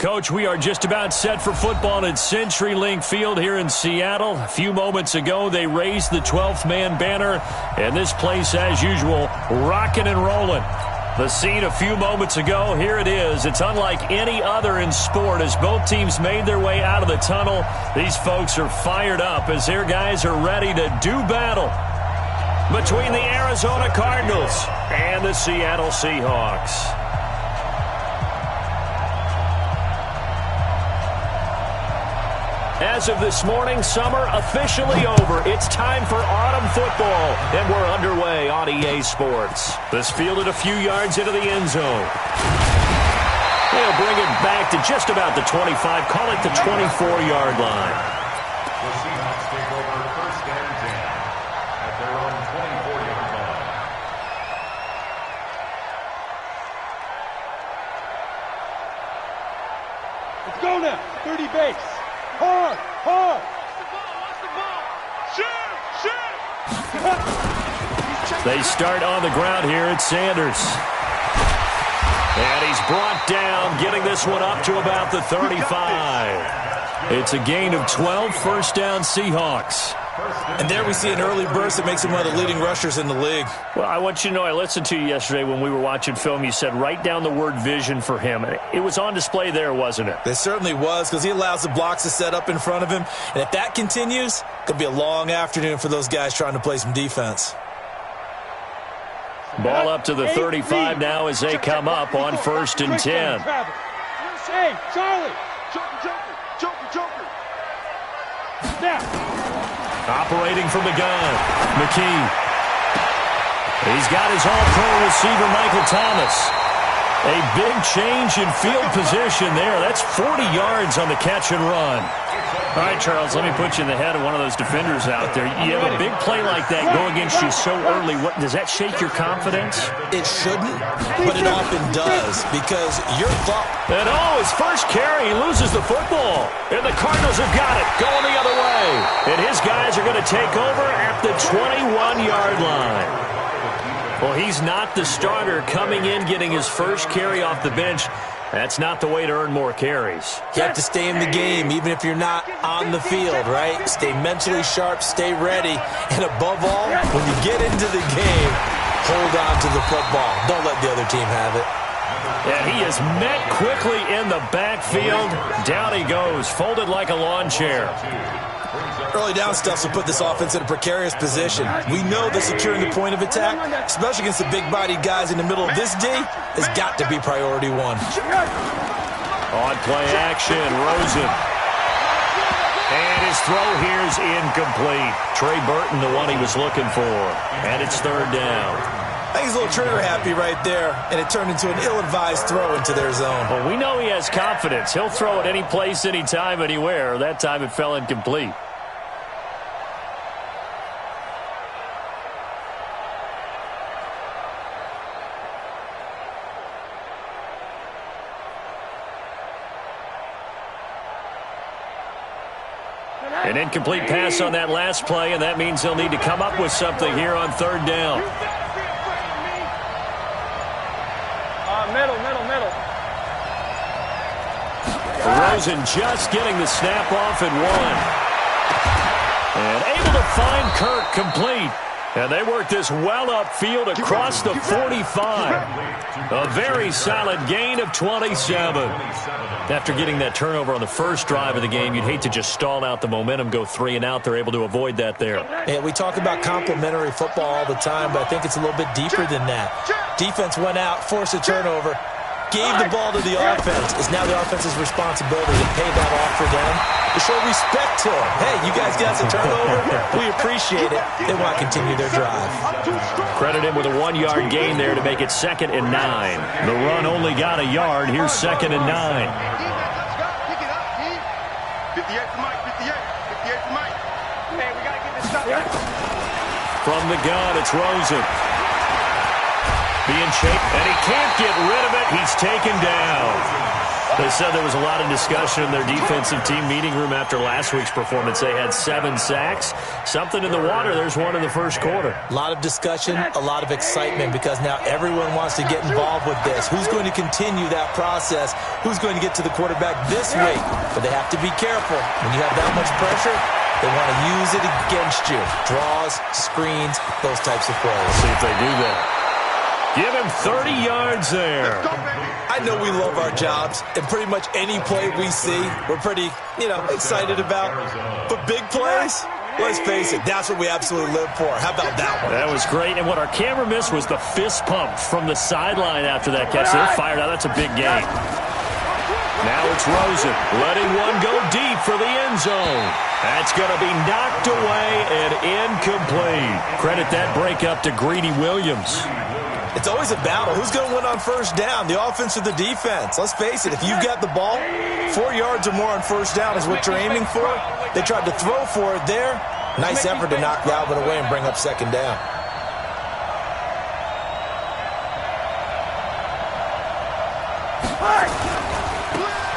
Coach, we are just about set for football at CenturyLink Field here in Seattle. A few moments ago, they raised the 12th man banner, and this place, as usual, rocking and rolling. The scene a few moments ago, here it is. It's unlike any other in sport as both teams made their way out of the tunnel. These folks are fired up as their guys are ready to do battle between the Arizona Cardinals and the Seattle Seahawks. As of this morning, summer officially over. It's time for autumn football, and we're underway on EA Sports. This fielded a few yards into the end zone. They'll bring it back to just about the 25, call it the 24-yard line. The Seahawks take over first and 10 at their own 24-yard line. Let's go now. 30 base. Hard, hard. They start on the ground here at Sanders. And he's brought down, getting this one up to about the 35. It's a gain of 12, first down Seahawks. And there we see an early burst that makes him one of the leading rushers in the league. Well, I want you to know, I listened to you yesterday when we were watching film. You said write down the word vision for him. It was on display there, wasn't it? It certainly was, because he allows the blocks to set up in front of him. And if that continues, it could be a long afternoon for those guys trying to play some defense. Ball up to the 35 now as they come up on first and 10. Hey, Charlie. Joker. Now. Operating from the gun, McKee. He's got his all-pro receiver, Michael Thomas. A big change in field position there. That's 40 yards on the catch and run. All right, Charles, let me put you in the head of one of those defenders out there. You have a big play like that go against you so early. What does that shake your confidence? It shouldn't, but it often does, because you're thought. And his first carry, he loses the football. And the Cardinals have got it, going the other way. And his guys are going to take over at the 21-yard line. Well, he's not the starter coming in, getting his first carry off the bench. That's not the way to earn more carries. You have to stay in the game, even if you're not on the field, right? Stay mentally sharp, stay ready. And above all, when you get into the game, hold on to the football. Don't let the other team have it. Yeah, he is met quickly in the backfield. Down he goes, folded like a lawn chair. Early down stuff will put this offense in a precarious position. We know that securing the point of attack, especially against the big-bodied guys in the middle of this D, has got to be priority one. On play action, Rosen. And his throw here is incomplete. Trey Burton, the one he was looking for. And it's third down. I think he's a little trigger happy right there, and it turned into an ill-advised throw into their zone. Well, we know he has confidence. He'll throw it any place, anytime, anywhere. That time it fell incomplete. An incomplete pass on that last play, and that means they'll need to come up with something here on third down. Middle. Rosen just getting the snap off and one. And able to find Kirk complete. And they work this well upfield across the 45. A very solid gain of 27. After getting that turnover on the first drive of the game, you'd hate to just stall out the momentum, go 3 and out. They're able to avoid that there. Yeah, we talk about complementary football all the time, but I think it's a little bit deeper than that. Defense went out, forced a turnover, gave the ball to the offense. It's now the offense's responsibility to pay that off for them, to show respect to them. Hey, you guys got us a turnover. We appreciate it. They want to continue their drive. Credit him with a 1-yard gain there to make it 2nd and 9. The run only got a yard. Here's 2nd and 9. From the gun, it's Rosen. Being chased, and he can't get rid of it. He's taken down. They said there was a lot of discussion in their defensive team meeting room after last week's performance. They had 7 sacks. Something in the water. There's one in the first quarter. A lot of discussion, a lot of excitement, because now everyone wants to get involved with this. Who's going to continue that process? Who's going to get to the quarterback this week? But they have to be careful. When you have that much pressure, they want to use it against you. Draws, screens, those types of plays. Let's see if they do that. Give him 30 yards there. I know we love our jobs, and pretty much any play we see, we're pretty, excited about. But big plays, let's face it, that's what we absolutely live for. How about that one? That was great, and what our camera missed was the fist pump from the sideline after that catch. They're fired out. That's a big game. Now it's Rosen, letting one go deep for the end zone. That's going to be knocked away and incomplete. Credit that break up to Greedy Williams. It's always a battle. Who's going to win on first down, the offense or the defense? Let's face it, if you've got the ball, 4 yards or more on first down is what you're aiming for. They tried to throw for it there. Nice effort to knock that one away and bring up second down.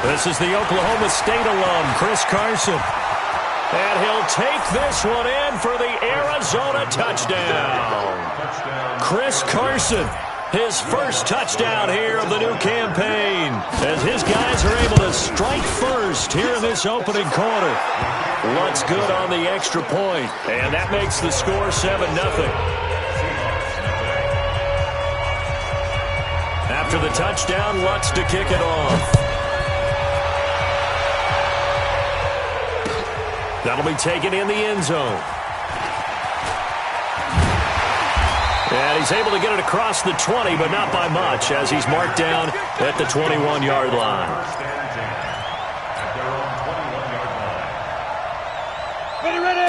This is the Oklahoma State alum, Chris Carson. And he'll take this one in for the Arizona touchdown. Chris Carson, his first touchdown here of the new campaign, as his guys are able to strike first here in this opening quarter. Lutz good on the extra point, and that makes the score 7-0. After the touchdown, Lutz to kick it off. That'll be taken in the end zone. And he's able to get it across the 20, but not by much, as he's marked down at the 21-yard line.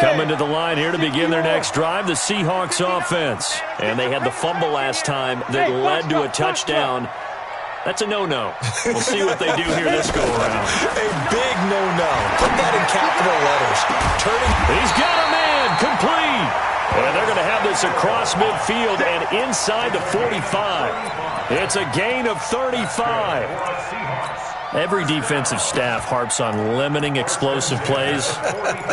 Coming to the line here to begin their next drive, the Seahawks offense. And they had the fumble last time that led to a touchdown. That's a no-no. We'll see what they do here this go-around. A big no-no. Put that in capital letters. He's got a man complete. And they're going to have this across midfield and inside the 45. It's a gain of 35. Every defensive staff harps on limiting explosive plays.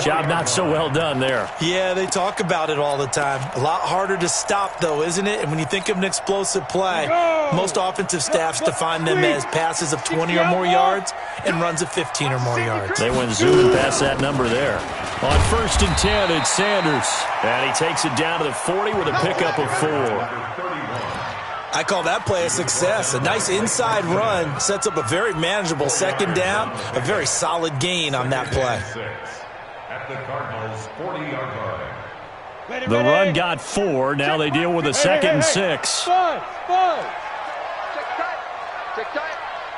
Job not so well done there. Yeah, they talk about it all the time. A lot harder to stop, though, isn't it? And when you think of an explosive play, most offensive staffs define them as passes of 20 or more yards and runs of 15 or more yards. They went zooming past that number there. On 1st and 10, it's Sanders. And he takes it down to the 40 with a pickup of 4. I call that play a success. A nice inside run sets up a very manageable second down, a very solid gain on that play. At the Cardinals' 40-yard line. The run got 4. Now they deal with a 2nd and 6. Five. Check tight.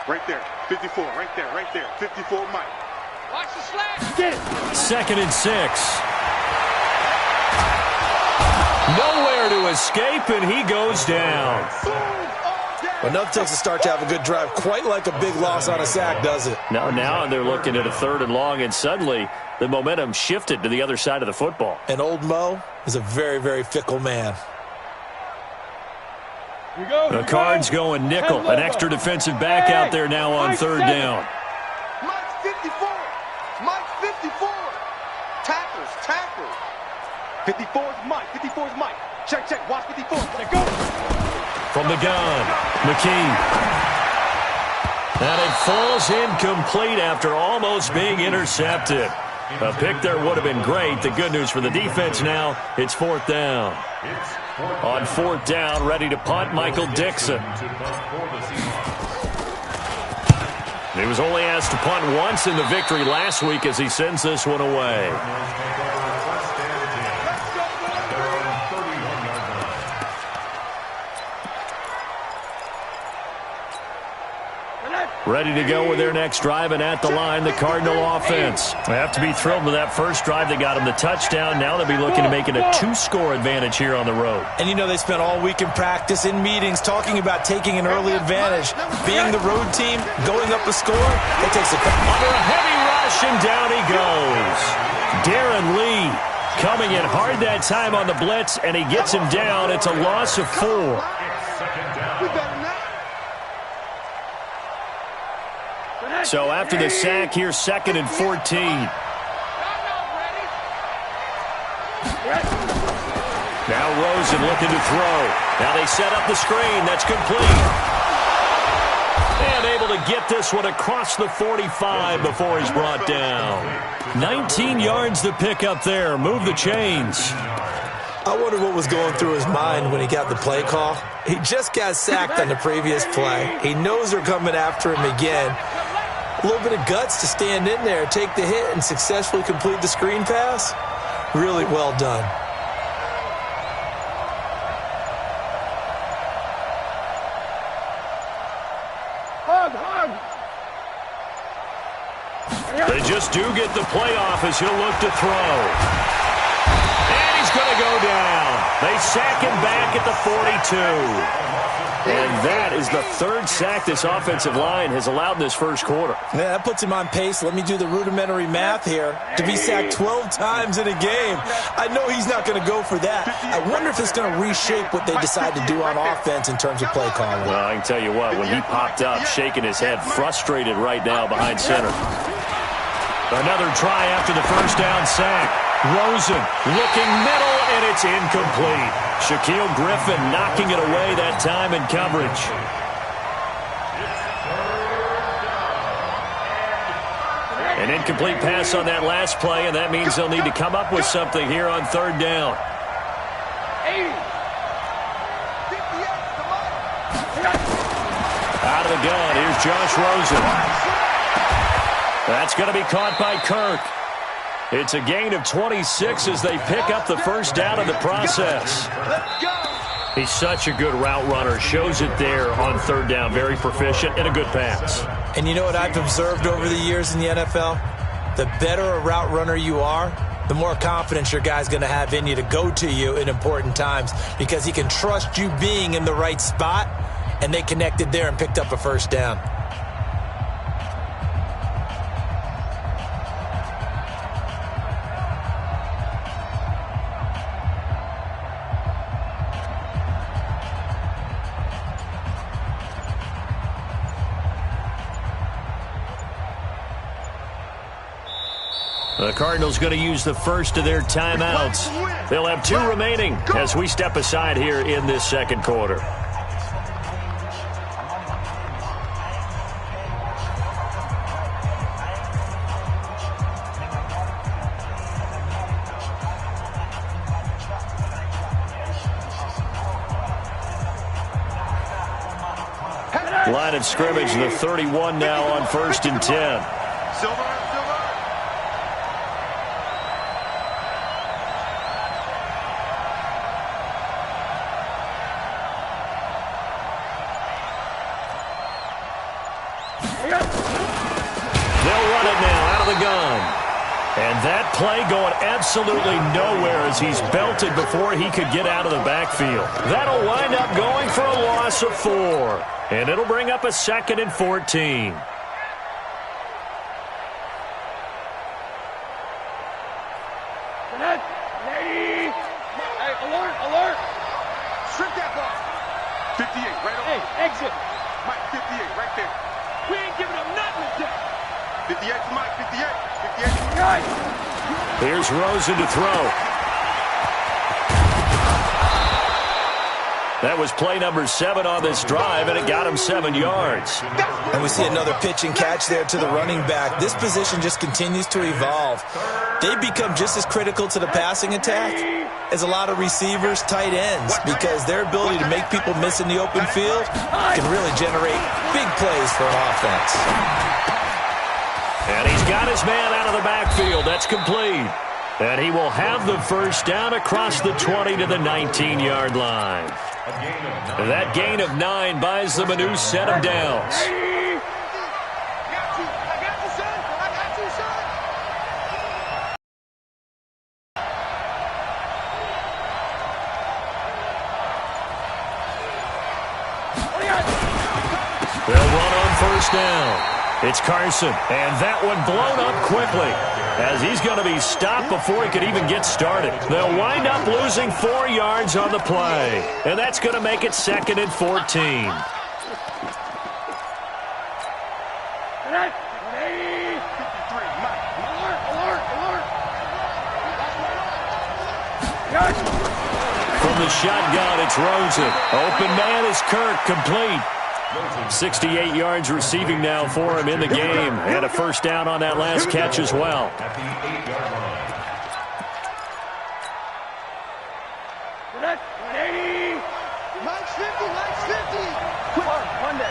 Right there. 54. Right there. 54, Mike. Watch the slash. Get it. 2nd and 6. Nowhere to escape, and he goes down. Enough takes a start to have a good drive. Quite like a big loss on a sack, does it? Now they're looking at a 3rd and long, and suddenly the momentum shifted to the other side of the football. And old Mo is a very, very fickle man. The Cards going nickel. An extra defensive back out there now on 3rd down. Mike's 54. Mike's 54. Tackles. 54 is Mike. Check. Watch 54. Let go. From the gun, McKee. And it falls incomplete after almost being intercepted. A pick there would have been great. The good news for the defense now, it's 4th down. On 4th down, ready to punt, Michael Dixon. He was only asked to punt once in the victory last week as he sends this one away. Ready to go with their next drive, and at the line, the Cardinal offense. They have to be thrilled with that first drive. They got them the touchdown. Now they'll be looking to make it a 2-score advantage here on the road. And they spent all week in practice, in meetings, talking about taking an early advantage. Being the road team, going up a score, it takes a couple. Under a heavy rush, and down he goes. Darren Lee coming in hard that time on the blitz, and he gets him down. It's a loss of 4. So after the sack, here's 2nd and 14. Now Rosen looking to throw. Now they set up the screen. That's complete. And able to get this one across the 45 before he's brought down. 19 yards to pick up there. Move the chains. I wonder what was going through his mind when he got the play call. He just got sacked on the previous play. He knows they're coming after him again. A little bit of guts to stand in there, take the hit, and successfully complete the screen pass. Really well done. They just do get the playoff as he'll look to throw. And he's going to go down. They sack him back at the 42. And that is the 3rd sack this offensive line has allowed in this first quarter. Yeah, that puts him on pace. Let me do the rudimentary math here. To be sacked 12 times in a game, I know he's not going to go for that. I wonder if it's going to reshape what they decide to do on offense in terms of play calling. Well, I can tell you what, when he popped up, shaking his head, frustrated right now behind center. Another try after the first down sack. Rosen looking middle, and it's incomplete. Shaquille Griffin knocking it away that time in coverage. An incomplete pass on that last play, and that means they'll need to come up with something here on 3rd down. Out of the gun, here's Josh Rosen. That's going to be caught by Kirk. It's a gain of 26 as they pick up the first down in the process. He's such a good route runner. Shows it there on 3rd down. Very proficient and a good pass. And you know what I've observed over the years in the NFL? The better a route runner you are, the more confidence your guy's going to have in you to go to you in important times because he can trust you being in the right spot, and they connected there and picked up a first down. The Cardinals going to use the first of their timeouts. They'll have 2 remaining as we step aside here in this second quarter. Line of scrimmage, the 31 now on 1st and 10. And that play going absolutely nowhere as he's belted before he could get out of the backfield. That'll wind up going for a loss of 4. And it'll bring up a 2nd and 14. Hey, alert! Strip that ball. 58, right on. Hey, exit. Mike, 58, right there. We ain't giving up nothing with that. 58 to Mike, 58. 58 to Mike. Here's Rosen to throw. That was play number 7 on this drive, and it got him 7 yards. And we see another pitch and catch there to the running back. This position just continues to evolve. They've become just as critical to the passing attack as a lot of receivers, tight ends, because their ability to make people miss in the open field can really generate big plays for an offense. And he's got his man out of the backfield. That's complete. And he will have the first down across the 20 to the 19-yard line. That gain of 9 buys them a new set of downs. They'll run on first down. It's Carson, and that one blown up quickly as he's going to be stopped before he could even get started. They'll wind up losing 4 yards on the play, and that's going to make it 2nd and 14. From the shotgun, it's Rosen. Open man is Kirk, complete. 68 yards receiving now for him in the game. And a first down on that last catch as well. At the 8-yard line. Mike's 50, Mike's 50. Monday.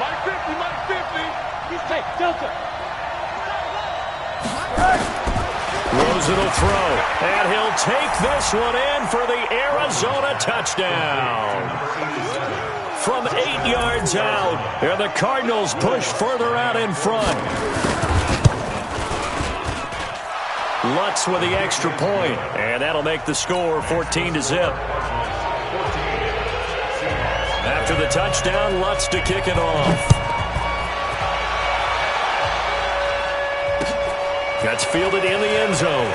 Mike 50. He's tight, Delta. Rosen will throw, and he'll take this one in for the Arizona touchdown. From 8 yards out, and the Cardinals push further out in front. Lutz with the extra point, and that'll make the score 14-0. After the touchdown, Lutz to kick it off. That's fielded in the end zone.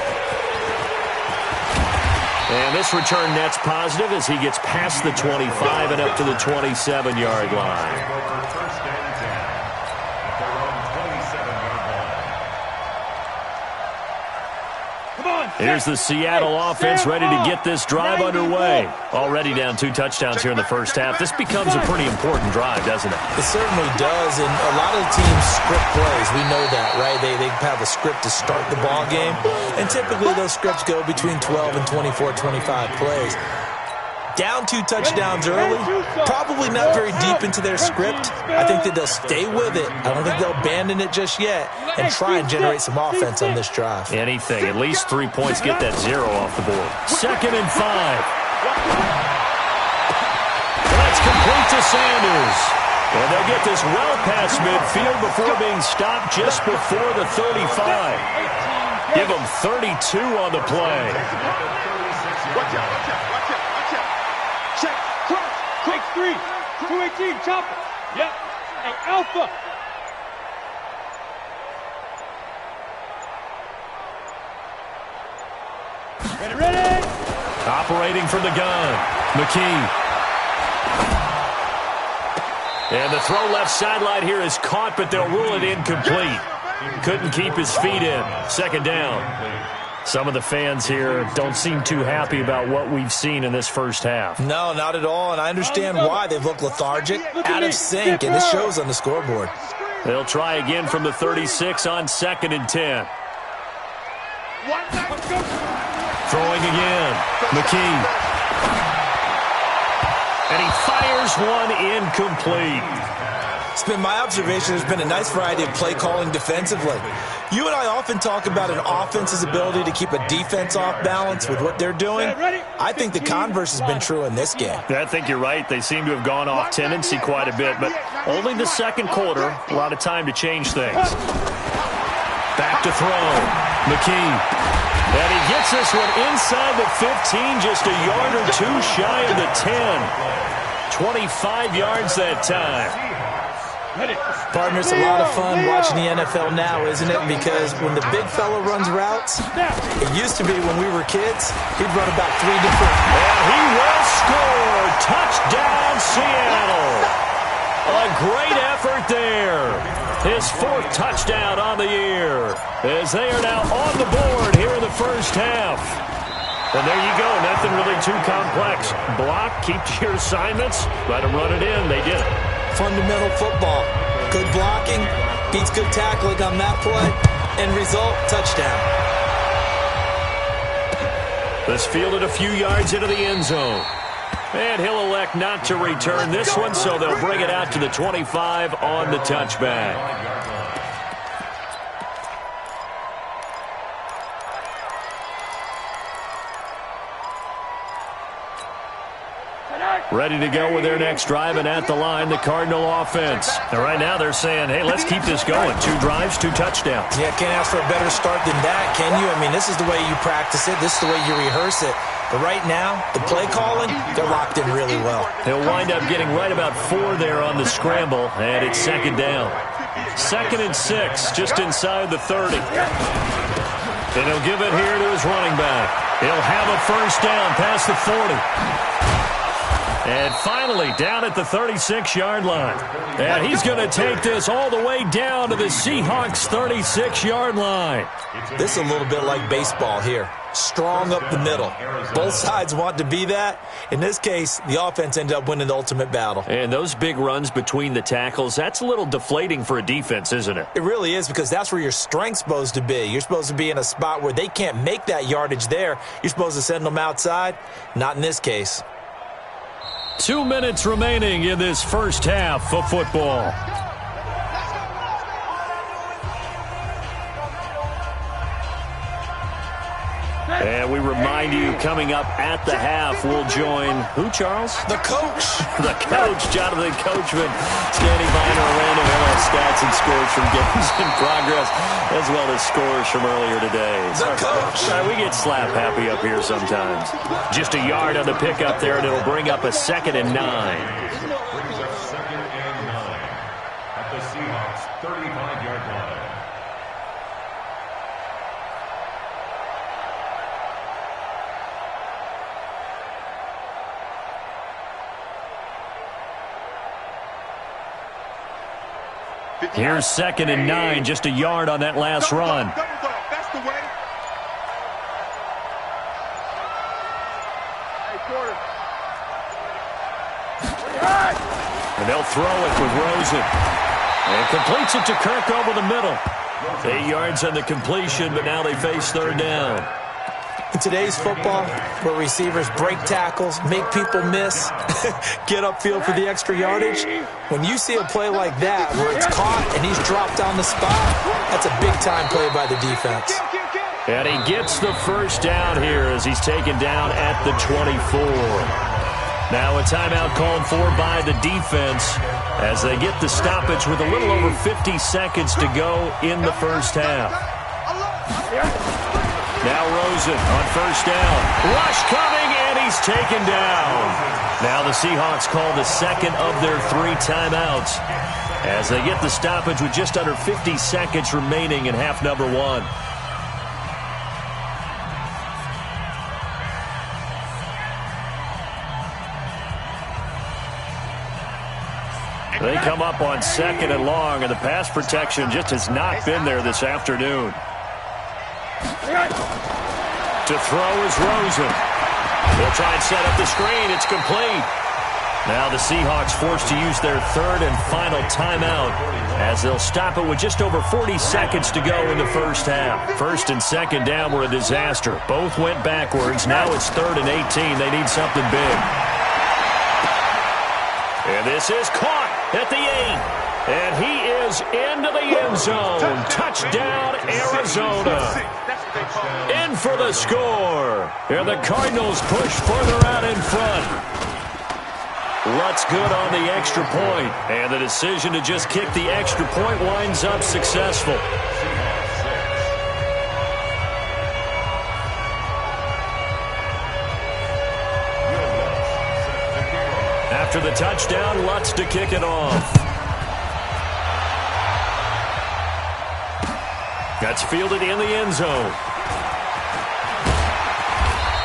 And this return net's positive as he gets past the 25 and up to the 27-yard line. First and 10 at their own 27-yard line. Here's the Seattle offense ready to get this drive underway. Already down 2 touchdowns here in the first half. This becomes a pretty important drive, doesn't it? It certainly does, and a lot of the teams script plays. We know that, right? They have a script to start the ball game, and typically those scripts go between 12 and 24, 25 plays. Down 2 touchdowns early, probably not very deep into their script. I think that they'll stay with it. I don't think they'll abandon it just yet and try and generate some offense on this drive. Anything. At least 3 points. Get that 0 off the board. 2nd and 5. That's complete to Sanders. And they'll get this well past midfield before being stopped just before the 35. Give them 32 on the play. Watch out. Check. Cross. Quick 3. 218. Chopper. Yep. Hey, Alpha. Ready. Operating from the gun. McKee. And the throw left sideline here is caught, but they'll rule it incomplete. Couldn't keep his feet in. 2nd down. Some of the fans here don't seem too happy about what we've seen in this first half. No, not at all, and I understand why. They've looked lethargic, out of sync, and this shows on the scoreboard. They'll try again from the 36 on 2nd and 10. Throwing again. McKee. And he fires one incomplete. It's been my observation there's been a nice variety of play calling defensively. You and I often talk about an offense's ability to keep a defense off balance with what they're doing. I think the converse has been true in this game. I think you're right. They seem to have gone off tendency quite a bit, but only the 2nd quarter, a lot of time to change things. Back to throw. McKee. And he gets this one inside the 15, just a yard or 2 shy of the 10. 25 yards that time. Partner, it's a lot of fun watching the NFL now, isn't it? Because when the big fella runs routes, it used to be when we were kids, he'd run about 3 different... And he will score! Touchdown, Seattle! A great effort there. His 4th touchdown on the year, as they are now on the board here in the first half. And there you go, nothing really too complex. Block, keep to your assignments, let them run it in. They did it. Fundamental football. Good blocking, beats good tackling on that play. End result, touchdown. This fielded a few yards into the end zone. And he'll elect not to return this one, so they'll bring it out to the 25 on the touchback. Ready to go with their next drive, and at the line, the Cardinal offense. And right now they're saying, hey, let's keep this going. 2 drives, 2 touchdowns. Yeah, can't ask for a better start than that, can you? I mean, this is the way you practice it. This is the way you rehearse it. But right now, the play calling, they're locked in really well. He'll wind up getting right about 4 there on the scramble, and it's 2nd down. 2nd and 6, just inside the 30. And he'll give it here to his running back. He'll have a first down past the 40. And finally, down at the 36-yard line. And he's going to take this all the way down to the Seahawks' 36-yard line. This is a little bit like baseball here. strong up the middle. Both sides want to be that. In this case, the offense ended up winning the ultimate battle. And those big runs between the tackles, that's a little deflating for a defense, isn't it? It really is, because that's where your strength's supposed to be. You're supposed to be in a spot where they can't make that yardage there. You're supposed to send them outside. Not in this case. 2 minutes remaining in this first half of football. And we remind you, coming up at the half, we'll join who, Charles? The coach. The coach, Jonathan Coachman, standing by in Orlando. He'll have stats and scores from games in progress, as well as scores from earlier today. The coach. We get slap happy up here sometimes. Just a yard on the pickup there, and it'll bring up a 2nd and 9. Brings up 2nd and 9 at the Seahawks 35-yard line. Here's 2nd and 9, just a yard on that last run. That's the way. Hey, quarter. And they'll throw it with Rosen. And completes it to Kirk over the middle. 8 yards on the completion, but now they face 3rd down. In today's football, where receivers break tackles, make people miss, get upfield for the extra yardage, when you see a play like that where it's caught and he's dropped on the spot, that's a big-time play by the defense. And he gets the first down here as he's taken down at the 24. Now a timeout called for by the defense as they get the stoppage with a little over 50 seconds to go in the first half. Now Rosen on first down. Rush coming, and he's taken down. Now the Seahawks call the 2nd of their 3 timeouts as they get the stoppage with just under 50 seconds remaining in half number 1. They come up on 2nd and long, and the pass protection just has not been there this afternoon. To throw is Rosen. They'll try and set up the screen. It's complete. Now the Seahawks forced to use their 3rd and final timeout as they'll stop it with just over 40 seconds to go in the first half. 1st and 2nd down were a disaster. Both went backwards. Now it's 3rd and 18. They need something big. And this is caught at the 8. And he is into the end zone. Touchdown, Arizona. In for the score. And the Cardinals push further out in front. Lutz good on the extra point. And the decision to just kick the extra point winds up successful. After the touchdown, Lutz to kick it off. That's fielded in the end zone.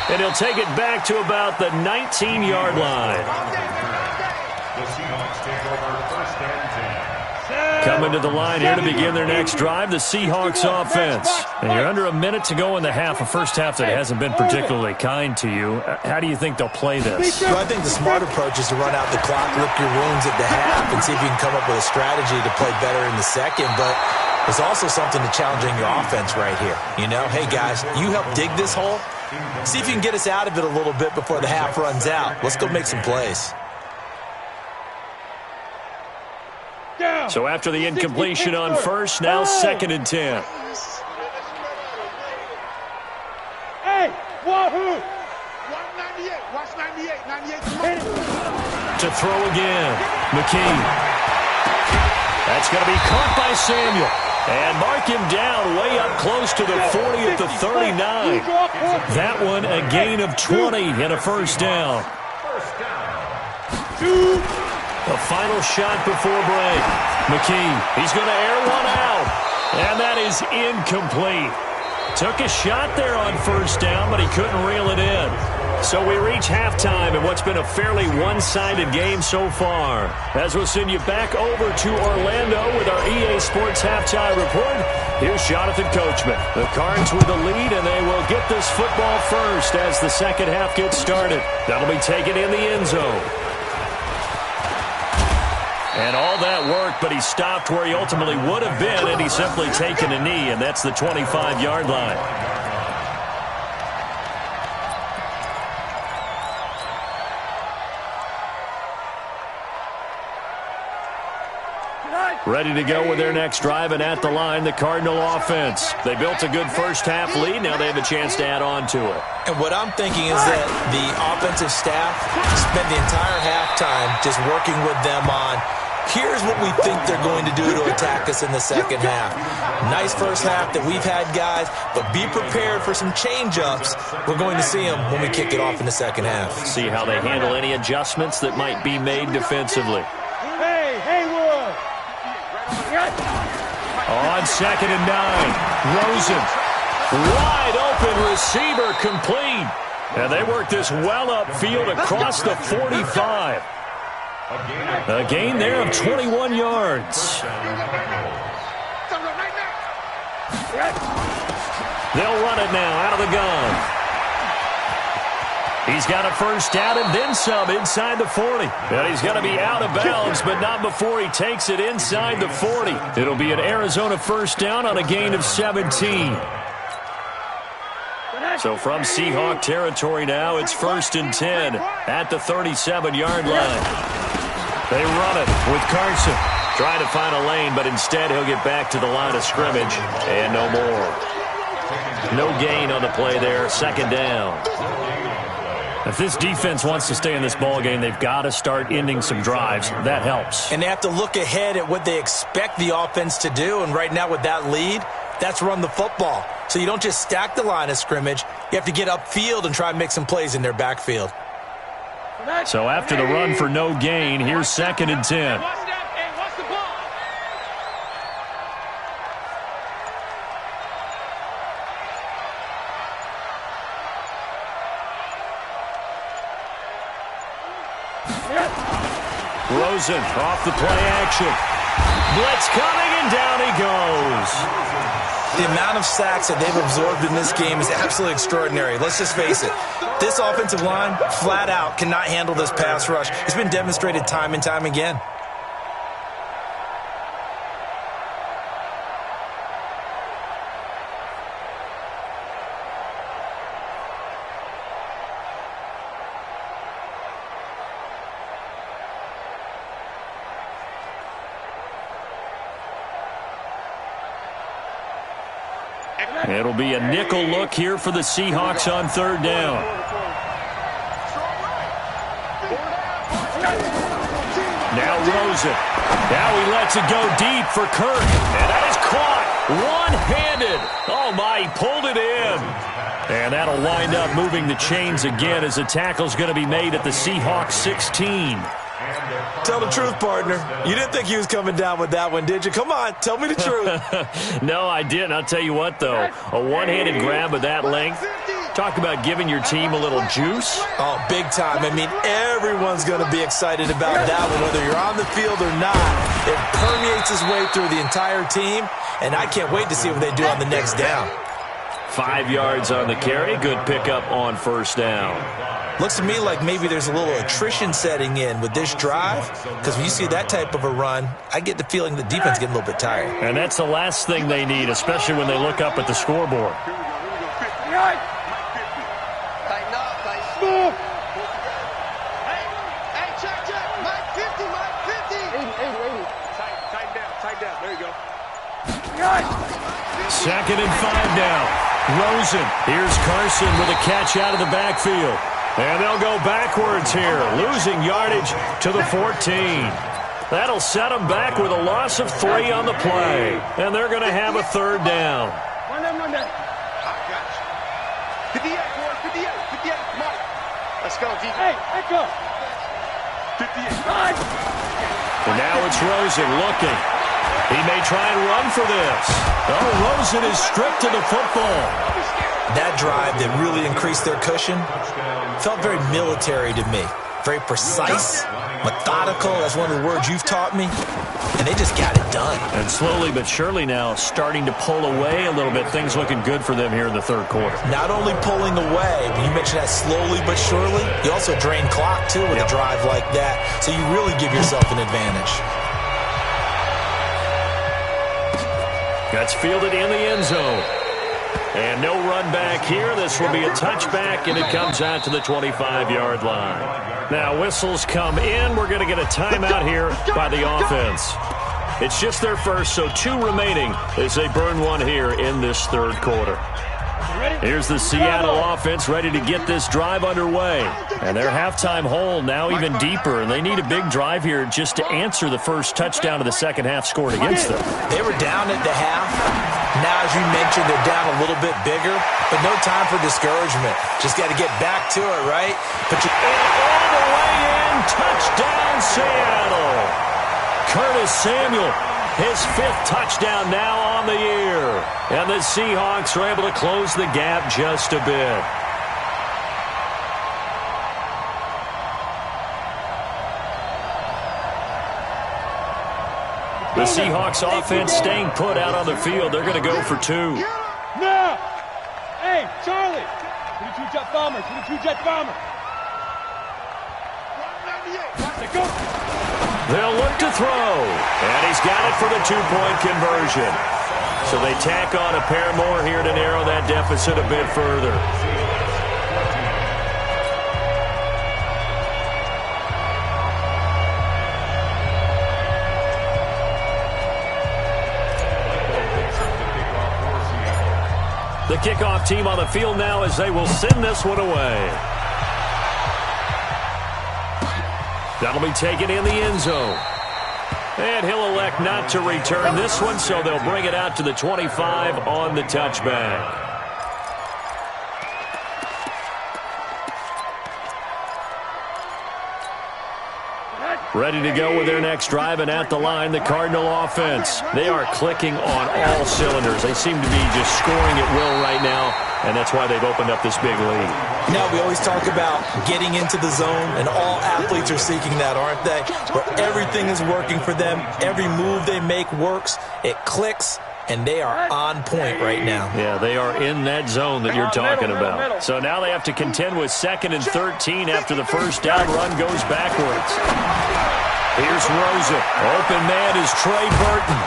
And he'll take it back to about the 19-yard line. The Seahawks take over 1st and 10. Coming to the line here to begin their next drive, the Seahawks offense. And you're under a minute to go in the half, a first half that hasn't been particularly kind to you. How do you think they'll play this? Well, I think the smart approach is to run out the clock, lick your wounds at the half, and see if you can come up with a strategy to play better in the second. But there's also something to challenging your offense right here. You know, hey, guys, you help dig this hole. See if you can get us out of it a little bit before the half runs out. Let's go make some plays. So after the incompletion on first, now 2nd and 10. Hey, wahoo! 198, watch 98, 98. To throw again, McKee. That's going to be caught by Samuel. And mark him down way up close to the 40 at the 39. That one a gain of 20 and a first down. The final shot before break. McKee, he's going to air one out. And that is incomplete. Took a shot there on first down, but he couldn't reel it in. So we reach halftime in what's been a fairly one-sided game so far. As we'll send you back over to Orlando with our EA Sports Halftime Report, Here's Jonathan Coachman. The Cards with the lead, and they will get this football first as the second half gets started. That'll be taken in the end zone. And all that work, but he stopped where he ultimately would have been, and he's simply taken a knee, and that's the 25-yard line. Ready to go with their next drive, and at the line, the Cardinal offense. They built a good first-half lead. Now they have a chance to add on to it. And what I'm thinking is that the offensive staff spent the entire halftime just working with them on, here's what we think they're going to do to attack us in the second half. Nice first half that we've had, guys, but be prepared for some change-ups. We're going to see them when we kick it off in the second half. See how they handle any adjustments that might be made defensively. On 2nd and 9, Rosen. Wide open receiver complete. And they work this well upfield across the 45. A gain there of 21 yards. They'll run it now out of the gun. He's got a first down and then some inside the 40. And he's going to be out of bounds, but not before he takes it inside the 40. It'll be an Arizona first down on a gain of 17. So from Seahawk territory now, it's 1st and 10 at the 37-yard line. They run it with Carson. Trying to find a lane, but instead he'll get back to the line of scrimmage. And no more. No gain on the play there. 2nd down. If this defense wants to stay in this ballgame, they've got to start ending some drives. That helps. And they have to look ahead at what they expect the offense to do. And right now with that lead, that's run the football. So you don't just stack the line of scrimmage. You have to get upfield and try and make some plays in their backfield. So after the run for no gain, here's 2nd and 10. Rosen off the play action. Blitz coming, and down he goes. The amount of sacks that they've absorbed in this game is absolutely extraordinary. Let's just face it. This offensive line, flat out, cannot handle this pass rush. It's been demonstrated time and time again. It'll be a nickel look here for the Seahawks on 3rd down. Now Rosen. Now he lets it go deep for Kirk. And that is caught one-handed. Oh, my, he pulled it in. And that'll wind up moving the chains again as the tackle's going to be made at the Seahawks 16. Tell the truth, partner. You didn't think he was coming down with that one, did you? Come on, tell me the truth. No, I didn't. I'll tell you what, though. A one-handed grab of that length. Talk about giving your team a little juice. Oh, big time. I mean, everyone's going to be excited about that one, whether you're on the field or not. It permeates its way through the entire team, and I can't wait to see what they do on the next down. 5 yards on the carry. Good pickup on 1st down. Looks to me like maybe there's a little attrition setting in with this drive, because when you see that type of a run, I get the feeling the defense getting a little bit tired. And that's the last thing they need, especially when they look up at the scoreboard. Second and 5 now. Rosen. Here's Carson with a catch out of the backfield. And they'll go backwards here, losing yardage to the 14. That'll set them back with a loss of 3 on the play. And they're going to have a 3rd down. 58, boys, 58, 58, Mike. Let's go, G. Hey, let's go. 58. And now it's Rosen looking. He may try and run for this. Oh, Rosen is stripped to the football. That drive that really increased their cushion felt very military to me. Very precise, methodical. That's one of the words you've taught me. And they just got it done. And slowly but surely now starting to pull away a little bit. Things looking good for them here in the third quarter. Not only pulling away, but you mentioned that slowly but surely. You also drain clock, too, with a drive like that. So you really give yourself an advantage. That's fielded in the end zone. And no run back here. This will be a touchback, and it comes out to the 25-yard line. Now, whistles come in. We're going to get a timeout here by the offense. It's just their first, so 2 remaining as they burn one here in this third quarter. Here's the Seattle offense ready to get this drive underway. And their halftime hole now even deeper, and they need a big drive here just to answer the first touchdown of the second half scored against them. They were down at the half. Now, as you mentioned, they're down a little bit bigger, but no time for discouragement. Just got to get back to it, right? But all the way in, touchdown Seattle. Curtis Samuel, his 5th touchdown now on the year. And the Seahawks are able to close the gap just a bit. The Seahawks offense staying put out on the field. They're going to go for 2. No! Hey, Charlie! 22 jet bomber, 22 jet bomber. They'll look to throw. And he's got it for the 2-point conversion. So they tack on a pair more here to narrow that deficit a bit further. The kickoff team on the field now as they will send this one away. That'll be taken in the end zone. And he'll elect not to return this one, so they'll bring it out to the 25 on the touchback. Ready to go with their next drive, and at the line, the Cardinal offense. They are clicking on all cylinders. They seem to be just scoring at will right now, and that's why they've opened up this big lead. Now, we always talk about getting into the zone, and all athletes are seeking that, aren't they? Where everything is working for them. Every move they make works. It clicks. And they are on point right now. Yeah, they are in that zone that you're talking about. So now they have to contend with 2nd and 13 after the first down run goes backwards. Here's Rosa. Open man is Trey Burton.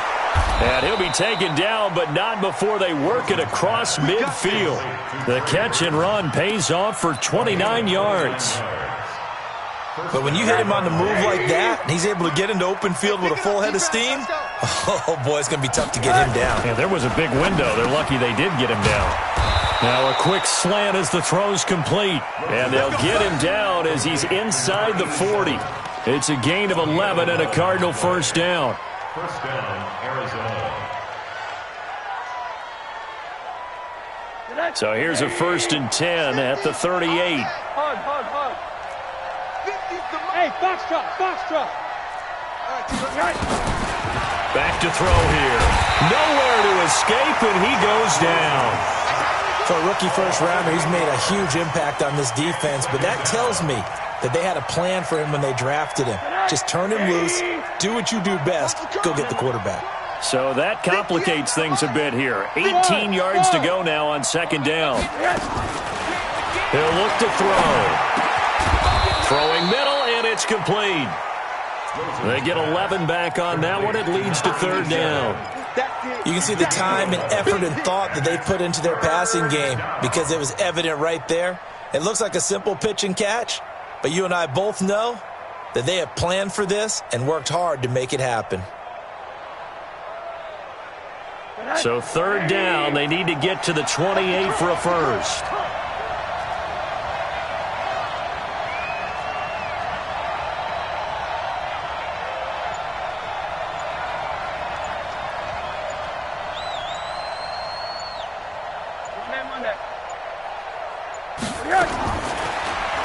And he'll be taken down, but not before they work it across midfield. The catch and run pays off for 29 yards. But when you hit him on the move like that, and he's able to get into open field with a full head of steam, oh, boy, it's going to be tough to get him down. Yeah, there was a big window. They're lucky they did get him down. Now a quick slant as the throw's complete. And they'll get him down as he's inside the 40. It's a gain of 11 and a Cardinal first down. First down, Arizona. So here's a 1st and 10 at the 38. Hug. Hey, Foxtrot. Back to throw here. Nowhere to escape, and he goes down. For a rookie first-rounder, he's made a huge impact on this defense, but that tells me that they had a plan for him when they drafted him. Just turn him loose, do what you do best, go get the quarterback. So that complicates things a bit here. 18 yards to go now on 2nd down. He'll look to throw. Throwing middle, and it's complete. They get 11 back on that one. It leads to 3rd down. You can see the time and effort and thought that they put into their passing game because it was evident right there. It looks like a simple pitch and catch, but you and I both know that they have planned for this and worked hard to make it happen. So 3rd down, they need to get to the 28 for a first.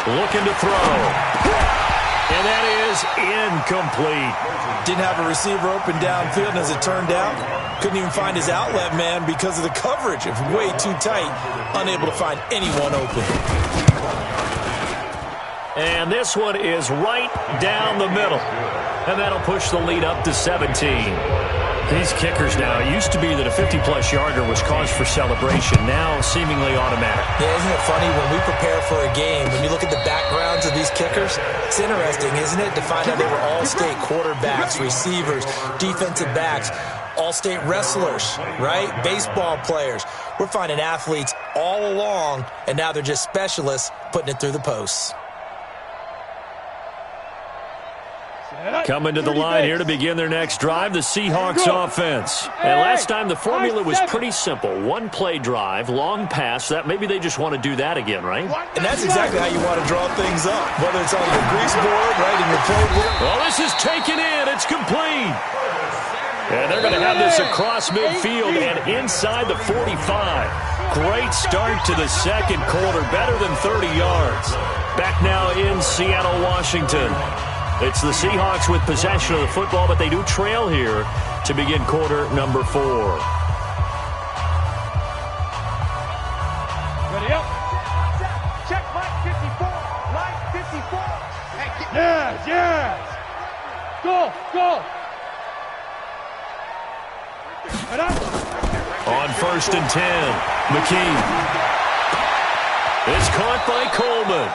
Looking to throw. And that is incomplete. Didn't have a receiver open downfield, and as it turned out, couldn't even find his outlet man because of the coverage. It was way too tight, unable to find anyone open. And this one is right down the middle. And that'll push the lead up to 17. These kickers now, it used to be that a 50-plus yarder was cause for celebration. Now seemingly automatic. Yeah, isn't it funny when we prepare for a game, when you look at the backgrounds of these kickers, it's interesting, isn't it, to find out they were all-state quarterbacks, receivers, defensive backs, all-state wrestlers, right? Baseball players. We're finding athletes all along, and now they're just specialists putting it through the posts. Coming to the line here to begin their next drive, the Seahawks offense. And last time the formula was pretty simple. One-play drive, long pass. That maybe they just want to do that again, right? And that's exactly how you want to draw things up, whether it's on your grease board, right, in your playbook. Well, this is taken in. It's complete. And they're going to have this across midfield and inside the 45. Great start to the second quarter, better than 30 yards. Back now in Seattle, Washington. It's the Seahawks with possession of the football, but they do trail here to begin quarter number 4. Ready up. Check Mike 54. Mike 54. Hey, Yes. Go. Right up. On 1st and 10, McKee. It's caught by Coleman.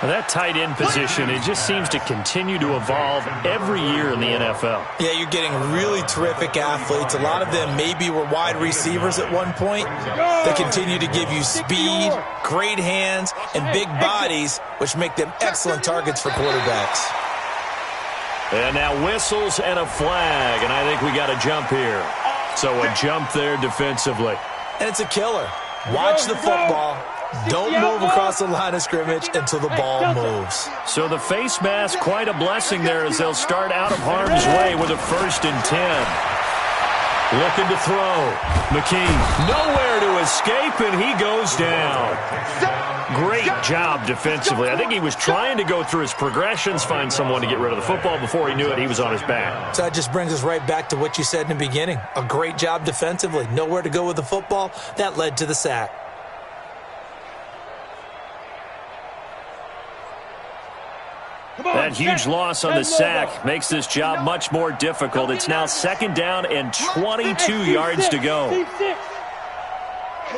That tight end position, it just seems to continue to evolve every year in the NFL. Yeah, you're getting really terrific athletes. A lot of them maybe were wide receivers at one point. They continue to give you speed, great hands, and big bodies, which make them excellent targets for quarterbacks. And now whistles and a flag, and I think we got a jump here. So a jump there defensively. And it's a killer. Watch the football. Don't move across the line of scrimmage until the ball moves. So the face mask, quite a blessing there as they'll start out of harm's way with a 1st and 10. Looking to throw. McKee nowhere to escape, and he goes down. Great job defensively. I think he was trying to go through his progressions, find someone to get rid of the football. Before he knew it, he was on his back. So that just brings us right back to what you said in the beginning. A great job defensively. Nowhere to go with the football. That led to the sack. That huge loss on the sack makes this job much more difficult. It's now 2nd down and 22 yards to go. Here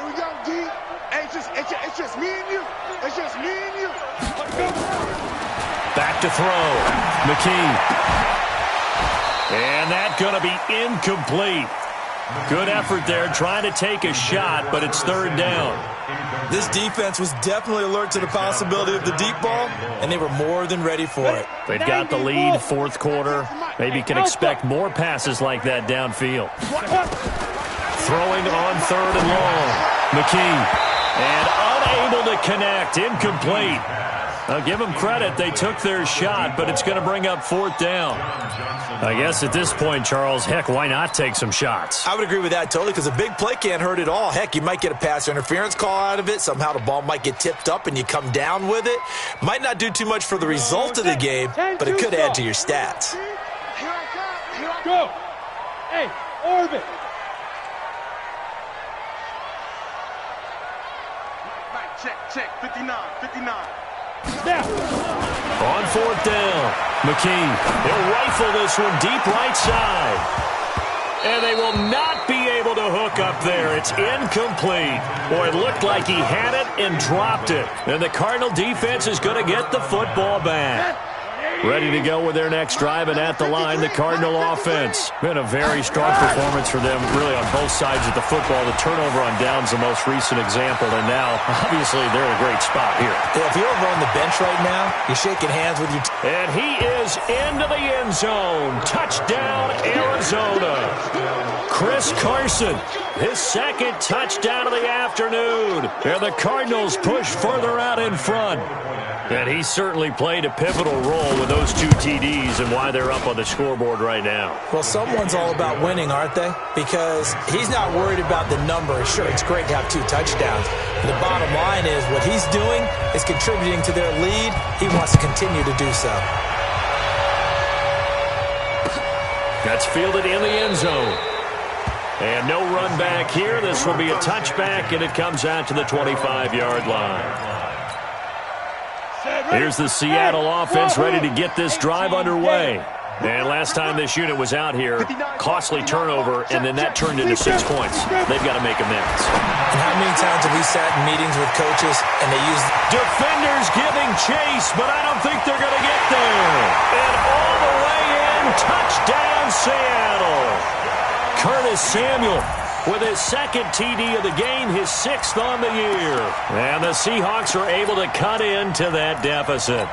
we go, D. Hey, it's just me and you. It's just me and you. Back to throw. McKee. And that's going to be incomplete. Good effort there, trying to take a shot, but it's 3rd down. This defense was definitely alert to the possibility of the deep ball, and they were more than ready for it. They've got the lead, 4th quarter. Maybe can expect more passes like that downfield. Throwing on 3rd and long. McKee. And unable to connect. Incomplete. Now give them credit. They took their shot, but it's going to bring up 4th down. I guess at this point, Charles, heck, why not take some shots? I would agree with that totally because a big play can't hurt at all. Heck, you might get a pass interference call out of it. Somehow the ball might get tipped up and you come down with it. Might not do too much for the result of the game, but it could add to your stats. Go. Hey, orbit. Check. 59. Snap. On 4th down, McKee. He'll rifle this one deep right side. And they will not be able to hook up there. It's incomplete. Boy, it looked like he had it and dropped it. And the Cardinal defense is going to get the football back. Ready to go with their next drive, and at the line, the Cardinal offense. Been a very strong performance for them, really, on both sides of the football. The turnover on downs, the most recent example, and now, obviously, they're in a great spot here. Yeah, if you're over on the bench right now, you're shaking hands with your and he is into the end zone. Touchdown, Arizona. Chris Carson, his 2nd touchdown of the afternoon. And the Cardinals push further out in front. And he certainly played a pivotal role with those 2 TDs and why they're up on the scoreboard right now. Well, someone's all about winning, aren't they? Because he's not worried about the number. Sure, it's great to have 2 touchdowns. But the bottom line is what he's doing is contributing to their lead. He wants to continue to do so. That's fielded in the end zone. And no run back here. This will be a touchback, and it comes out to the 25-yard line. Here's the Seattle offense ready to get this drive underway. And last time this unit was out here, costly turnover, and then that turned into 6 points. They've got to make amends. And how many times have we sat in meetings with coaches and they use defenders giving chase, but I don't think they're going to get there. And all the way in, touchdown Seattle. Curtis Samuel with his second TD of the game, his 6th on the year. And the Seahawks are able to cut into that deficit.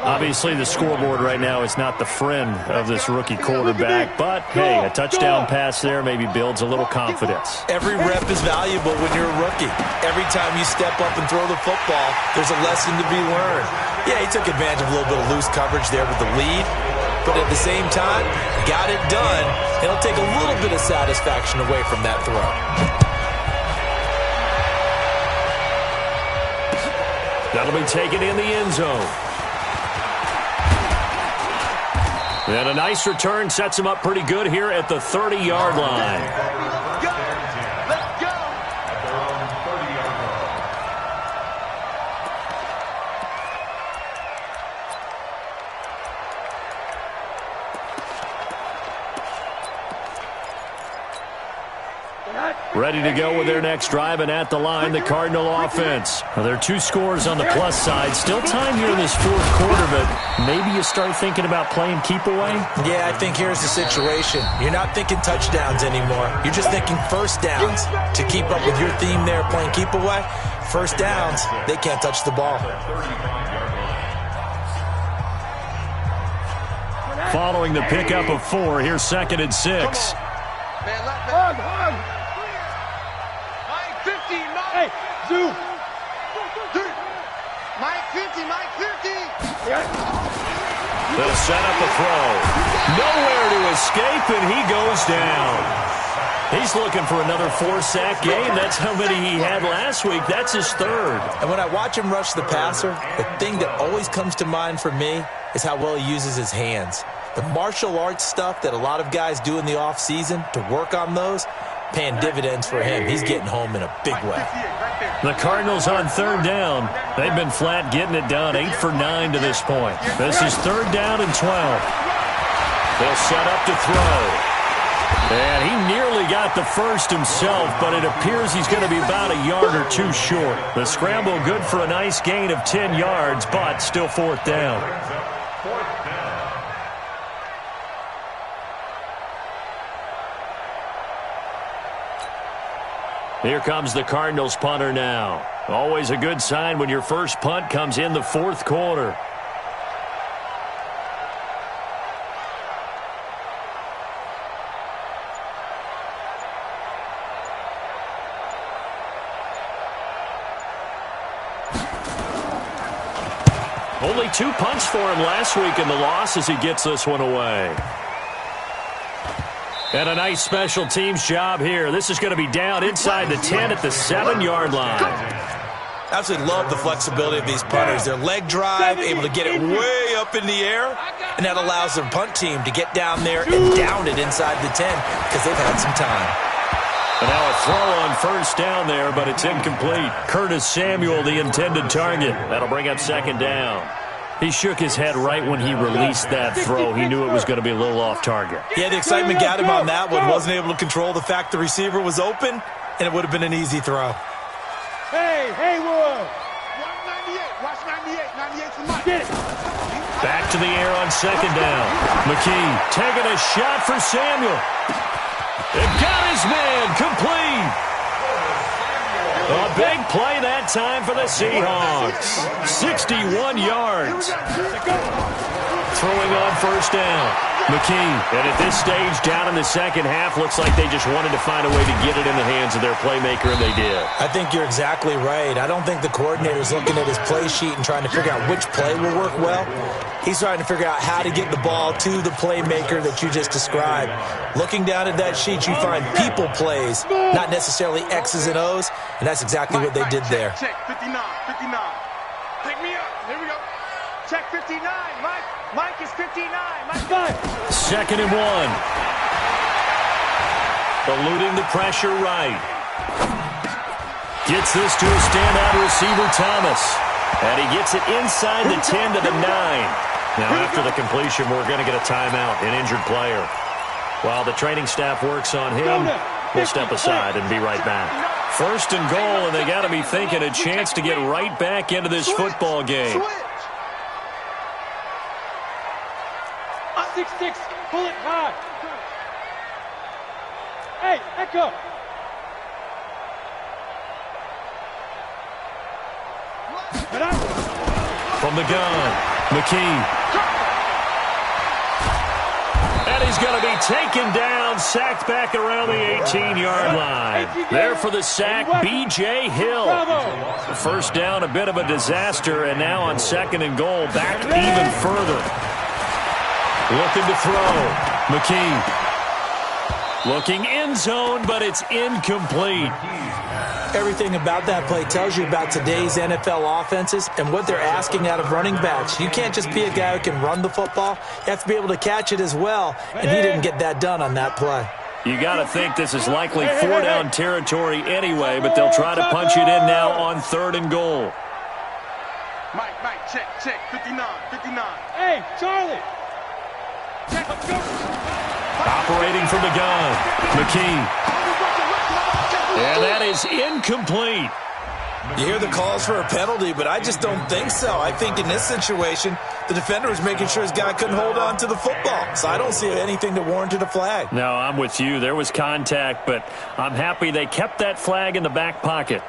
Obviously, the scoreboard right now is not the friend of this rookie quarterback, but, hey, a touchdown pass there maybe builds a little confidence. Every rep is valuable when you're a rookie. Every time you step up and throw the football, there's a lesson to be learned. Yeah, he took advantage of a little bit of loose coverage there with the lead, but at the same time, got it done. It'll take a little bit of satisfaction away from that throw. That'll be taken in the end zone. And a nice return sets him up pretty good here at the 30-yard line. Let's go. Ready to go with their next drive, and at the line, the Cardinal offense. Now, there are 2 scores on the plus side. Still time here in this 4th quarter, but maybe you start thinking about playing keep away? Yeah, I think here's the situation. You're not thinking touchdowns anymore. You're just thinking first downs. To keep up with your theme there, playing keep away, first downs, they can't touch the ball. Following the pickup of 4, here's 2nd and 6. Hug. Mike 50, Mike. Hey, Zoo. Mike 50, Mike 50. They'll set up a throw. Nowhere to escape, and he goes down. He's looking for another 4-sack game. That's how many he had last week. That's his 3rd. And when I watch him rush the passer, the thing that always comes to mind for me is how well he uses his hands. The martial arts stuff that a lot of guys do in the offseason to work on those, paying dividends for him. He's getting home in a big way. The Cardinals on 3rd down. They've been flat getting it done, 8 for 9 to this point. This is 3rd down and 12. They'll set up to throw. And he nearly got the first himself, but it appears he's going to be about a yard or 2 short. The scramble good for a nice gain of 10 yards, but still 4th down. Here comes the Cardinals punter now. Always a good sign when your first punt comes in the 4th quarter. Only 2 punts for him last week in the loss as he gets this one away. And a nice special teams job here. This is going to be down inside the 10 at the 7-yard line. Absolutely love the flexibility of these punters. Their leg drive, able to get it way up in the air, and that allows their punt team to get down there and down it inside the 10 because they've had some time. And now a throw on first down there, but it's incomplete. Curtis Samuel, the intended target. That'll bring up 2nd down. He shook his head right when he released that throw. He knew it was going to be a little off target. Yeah, the excitement got him on that one. Wasn't able to control the fact the receiver was open, and it would have been an easy throw. Hey, Haywood. 198. Watch 98. 98 for Mike. Get it. Back to the air on 2nd down. McKee taking a shot for Samuel. It got his man complete. A big play that time for the Seahawks. 61 yards. Throwing on first down. McKee. And at this stage, down in the second half, looks like they just wanted to find a way to get it in the hands of their playmaker, and they did. I think you're exactly right. I don't think the coordinator's looking at his play sheet and trying to figure out which play will work well. He's trying to figure out how to get the ball to the playmaker that you just described. Looking down at that sheet, you find people plays, not necessarily X's and O's, and that's exactly what they did there. Check 59. Pick me up. Here we go. Check 59. Mike is 59. Mike got it. 2nd and 1. Eluding the pressure right. Gets this to a standout receiver, Thomas. And he gets it inside the 10 to the 9. Now, after the completion, we're going to get a timeout, an injured player. While the training staff works on him, we'll step aside and be right back. First and goal, and they got to be thinking a chance to get right back into this football game. 6-6, pull it high. Hey, echo. From the gun, McKee. And he's going to be taken down, sacked back around the 18-yard line. There for the sack, B.J. Hill. First down, a bit of a disaster, and now on second and goal, back even further. Looking to throw, McKee. Looking end zone, but it's incomplete. Everything about that play tells you about today's NFL offenses and what they're asking out of running backs. You can't just be a guy who can run the football. You have to be able to catch it as well, and he didn't get that done on that play. You got to think this is likely four-down territory anyway, but they'll try to punch it in now on third and goal. Mike, check, 59. Hey, Charlie. Check, go. Operating from the gun, McKee. And that is incomplete. You hear the calls for a penalty, but I just don't think so. I think in this situation, the defender was making sure his guy couldn't hold on to the football. So I don't see anything that warranted a flag. No, I'm with you. There was contact, but I'm happy they kept that flag in the back pocket.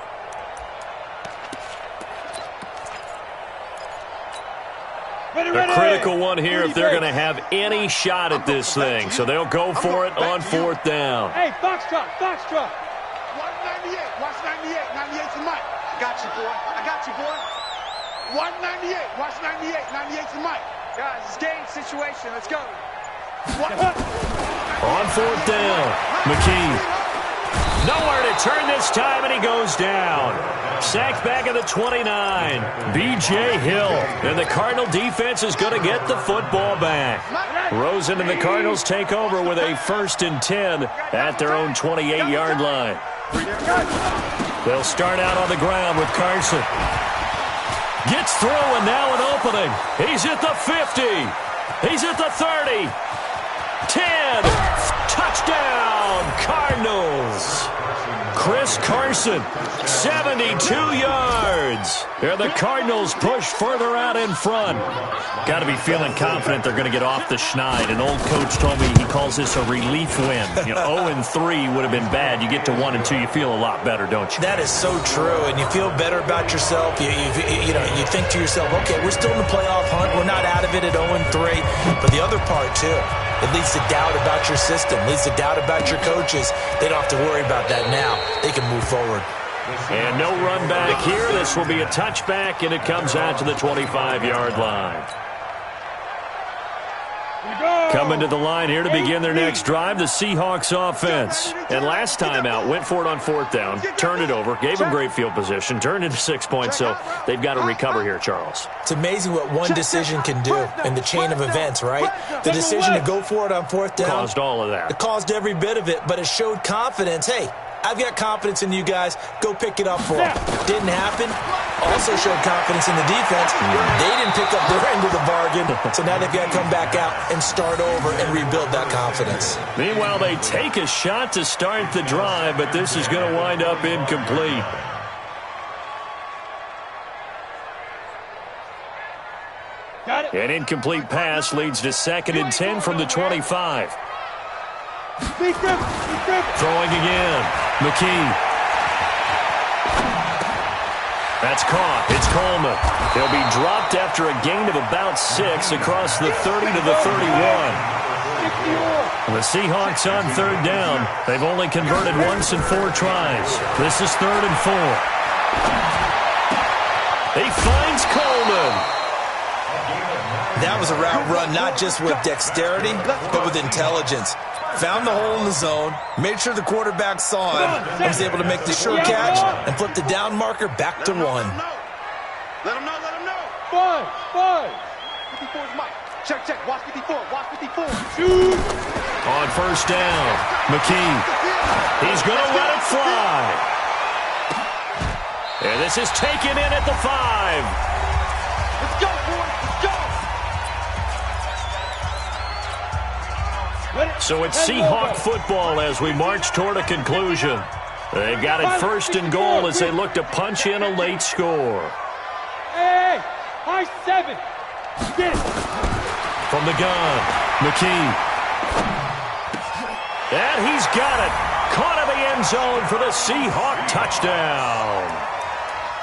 A critical one here if they're going to have any shot at this thing. So they'll go for it on fourth down. Hey, Foxtrot. 198, watch 98, 98 to Mike. I got you, boy. 198, watch 98, 98 to Mike. Guys, it's game situation. Let's go. On fourth down, McKee. Nowhere to turn this time, and he goes down. Sacked back at the 29. B.J. Hill. And the Cardinal defense is going to get the football back. Rosen and the Cardinals take over with a 1st and 10 at their own 28-yard line. They'll start out on the ground with Carson. Gets through, and now an opening. He's at the 50. He's at the 30. 10. Touchdown, Cardinals. Chris Carson, 72 yards. And the Cardinals push further out in front. Got to be feeling confident they're going to get off the schneid. An old coach told me he calls this a relief win. 0-3 would have been bad. You get to 1-2, you feel a lot better, don't you? That is so true, and you feel better about yourself. You think to yourself, okay, we're still in the playoff hunt. We're not out of it at 0-3. But the other part, too, it leads to doubt about your system, leads to doubt about your coaches. They don't have to worry about that now. They can move forward. And no run back here. This will be a touchback, and it comes out to the 25-yard line. Coming to the line here to begin their next drive, the Seahawks offense. And last time out, went for it on fourth down, turned it over, gave them great field position, turned into 6 points, so they've got to recover here, Charles. It's amazing what one decision can do in the chain of events, right? The decision to go for it on fourth down caused all of that. It caused every bit of it, but it showed confidence. Hey, I've got confidence in you guys. Go pick it up for them. Didn't happen. Also showed confidence in the defense. They didn't pick up their end of the bargain, so now they've got to come back out and start over and rebuild that confidence. Meanwhile, they take a shot to start the drive, but this is going to wind up incomplete. An incomplete pass leads to 2nd and 10 from the 25. Throwing again. McKee. That's caught. It's Coleman. He'll be dropped after a gain of about 6 across the 30 to the 31. The Seahawks on third down. They've only converted once in 4 tries. This is 3rd and 4. He finds Coleman. That was a route run not just with dexterity, but with intelligence. Found the hole in the zone, made sure the quarterback saw him, and was able to make the sure catch and flip the down marker back to 1. Let him know. 5. 54 is Mike. Check. Watch 54. Shoot. On first down, McKee. He's going to let it fly. This is taken in at the 5. Let's go, boys. Let's go. So it's Seahawk football as we march toward a conclusion. They've got it first and goal as they look to punch in a late score. Hey, high 7. Get it. From the gun, McKee. And he's got it. Caught in the end zone for the Seahawk touchdown.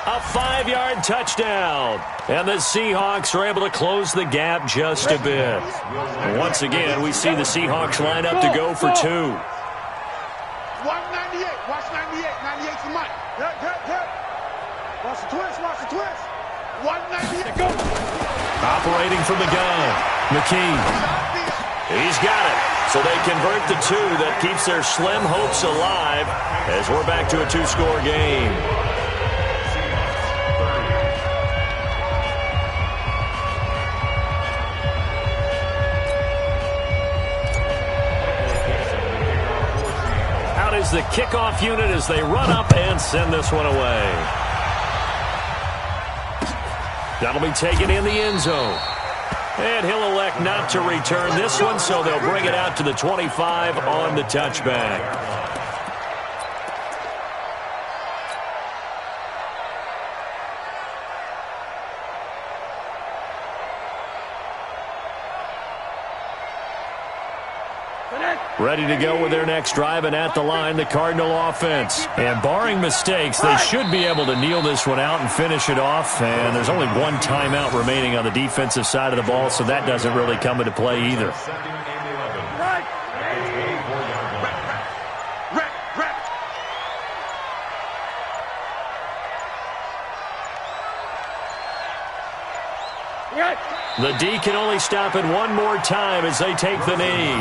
A 5-yard touchdown. And the Seahawks are able to close the gap just a bit. And once again, we see the Seahawks line up to go for 2. 198. Watch 98. 98 to Mike. Yep. Watch the twist. 198. Go. Operating from the gun, McKee. He's got it. So they convert the 2. That keeps their slim hopes alive as we're back to a 2-score game. Out is the kickoff unit as they run up and send this one away. That'll be taken in the end zone. And he'll elect not to return this one, so they'll bring it out to the 25 on the touchback. Ready to go with their next drive, and at the line, the Cardinal offense. And barring mistakes, they should be able to kneel this one out and finish it off. And there's only one timeout remaining on the defensive side of the ball, so that doesn't really come into play either. The D can only stop it one more time as they take the knee.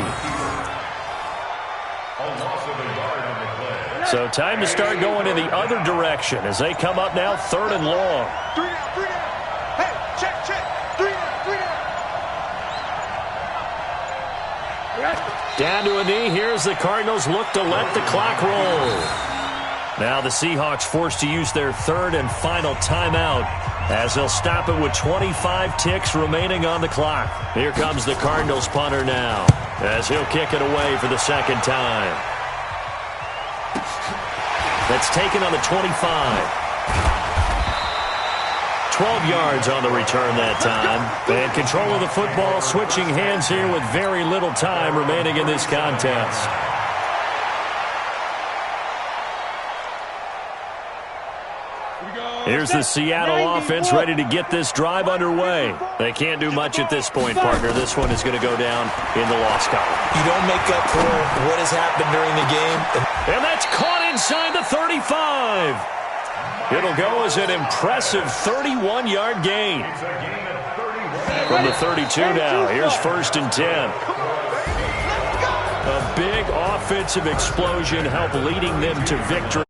So time to start going in the other direction as they come up now 3rd and long. 3 down. Hey, check. 3 down. Down to a knee. Here's the Cardinals look to let the clock roll. Now the Seahawks forced to use their 3rd and final timeout as they'll stop it with 25 ticks remaining on the clock. Here comes the Cardinals punter now as he'll kick it away for the 2nd time. That's taken on the 25. 12 yards on the return that time. And control of the football switching hands here with very little time remaining in this contest. Here's the Seattle offense ready to get this drive underway. They can't do much at this point, partner. This one is going to go down in the loss column. You don't make up for what has happened during the game. And that's caught inside the 35. It'll go as an impressive 31-yard gain. From the 32 now, here's 1st and 10. A big offensive explosion helped leading them to victory.